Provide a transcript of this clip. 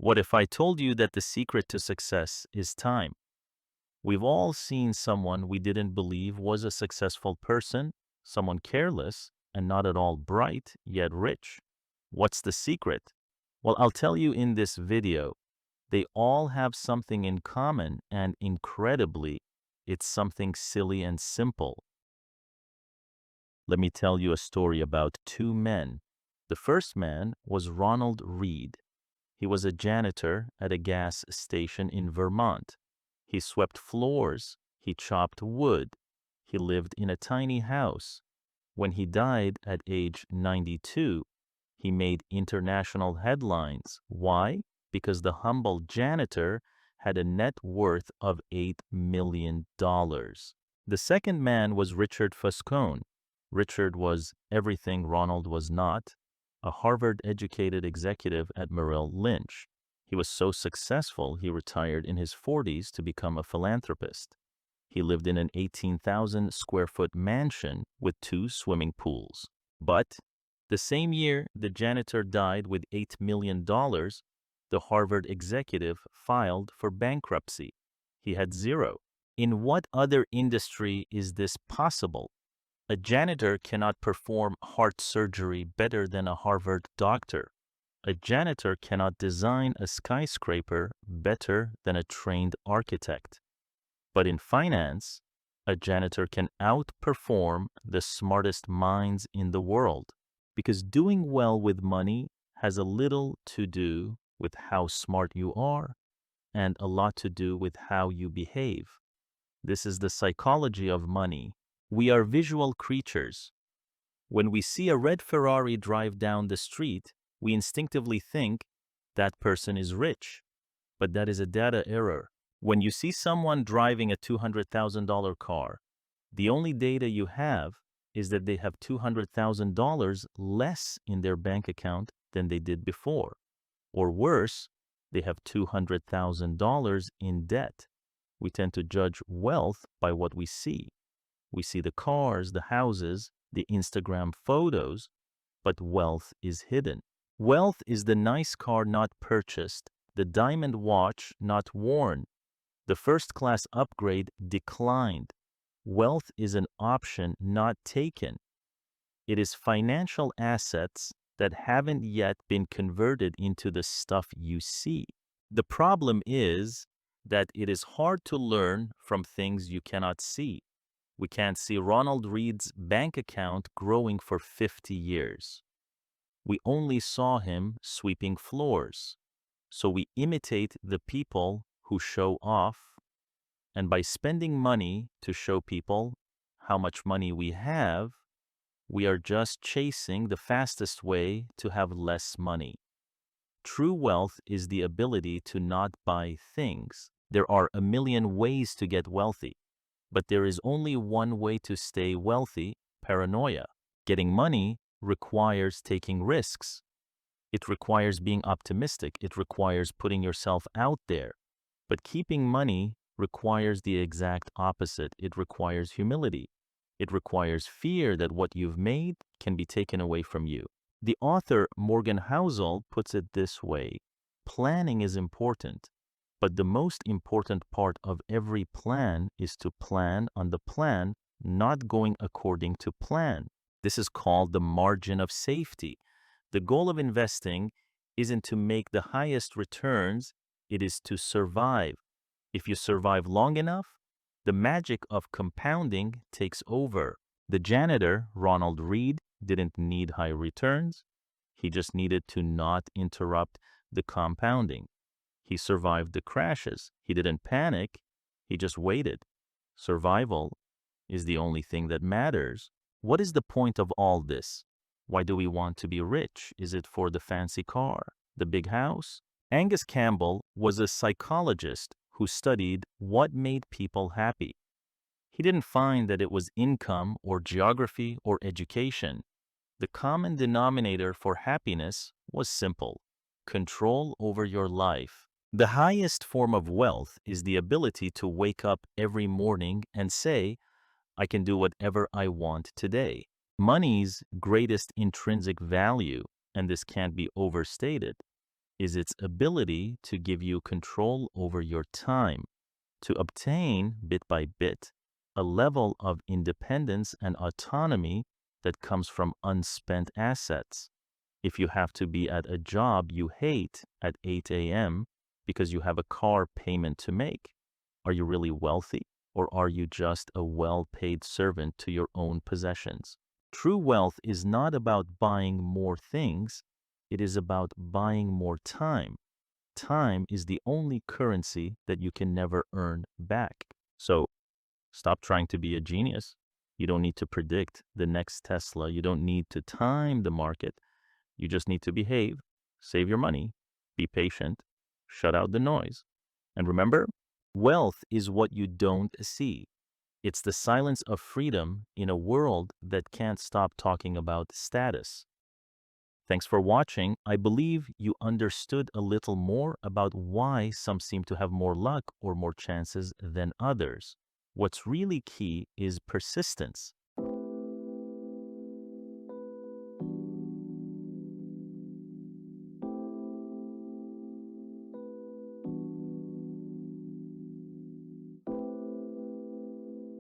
What if I told you that the secret to success is time? We've all seen someone we didn't believe was a successful person, someone careless and not at all bright, yet rich. What's the secret? Well, I'll tell you in this video. They all have something in common, and incredibly, it's something silly and simple. Let me tell you a story about two men. The first man was Ronald Reed. He was a janitor at a gas station in Vermont. He swept floors, he chopped wood, he lived in a tiny house. When he died at age 92, he made international headlines. Why? Because the humble janitor had a net worth of $8 million. The second man was Richard Foscone. Richard was everything Ronald was not, a Harvard-educated executive at Merrill Lynch. He was so successful he retired in his 40s to become a philanthropist. He lived in an 18,000 square foot mansion with 2 swimming pools. But the same year the janitor died with $8 million, the Harvard executive filed for bankruptcy. He had zero. In what other industry is this possible? A janitor cannot perform heart surgery better than a Harvard doctor. A janitor cannot design a skyscraper better than a trained architect. But in finance, a janitor can outperform the smartest minds in the world, because doing well with money has a little to do with how smart you are and a lot to do with how you behave. This is the psychology of money. We are visual creatures. When we see a red Ferrari drive down the street, we instinctively think that person is rich. But that is a data error. When you see someone driving a $200,000 car, the only data you have is that they have $200,000 less in their bank account than they did before. Or worse, they have $200,000 in debt. We tend to judge wealth by what we see. We see the cars, the houses, the Instagram photos, but wealth is hidden. Wealth is the nice car not purchased, the diamond watch not worn, the first-class upgrade declined. Wealth is an option not taken. It is financial assets that haven't yet been converted into the stuff you see. The problem is that it is hard to learn from things you cannot see. We can't see Ronald Reed's bank account growing for 50 years. We only saw him sweeping floors. So we imitate the people who show off, and by spending money to show people how much money we have, we are just chasing the fastest way to have less money. True wealth is the ability to not buy things. There are a million ways to get wealthy, but there is only one way to stay wealthy: paranoia. Getting money requires taking risks. It requires being optimistic. It requires putting yourself out there. But keeping money requires the exact opposite. It requires humility. It requires fear that what you've made can be taken away from you. The author Morgan Housel puts it this way: planning is important, but the most important part of every plan is to plan on the plan not going according to plan. This is called the margin of safety. The goal of investing isn't to make the highest returns, it is to survive. If you survive long enough, the magic of compounding takes over. The janitor, Ronald Reed, didn't need high returns. He just needed to not interrupt the compounding. He survived the crashes. He didn't panic. He just waited. Survival is the only thing that matters. What is the point of all this? Why do we want to be rich? Is it for the fancy car, the big house? Angus Campbell was a psychologist who studied what made people happy. He didn't find that it was income or geography or education. The common denominator for happiness was simple: control over your life. The highest form of wealth is the ability to wake up every morning and say, I can do whatever I want today. Money's greatest intrinsic value, and this can't be overstated, is its ability to give you control over your time, to obtain, bit by bit, a level of independence and autonomy that comes from unspent assets. If you have to be at a job you hate at 8 a.m. because you have a car payment to make, are you really wealthy, or are you just a well-paid servant to your own possessions? True wealth is not about buying more things, it is about buying more time. Time is the only currency that you can never earn back. So stop trying to be a genius. You don't need to predict the next Tesla. You don't need to time the market. You just need to behave, save your money, be patient, shut out the noise. And remember, wealth is what you don't see. It's the silence of freedom in a world that can't stop talking about status. Thanks for watching. I believe you understood a little more about why some seem to have more luck or more chances than others. What's really key is persistence.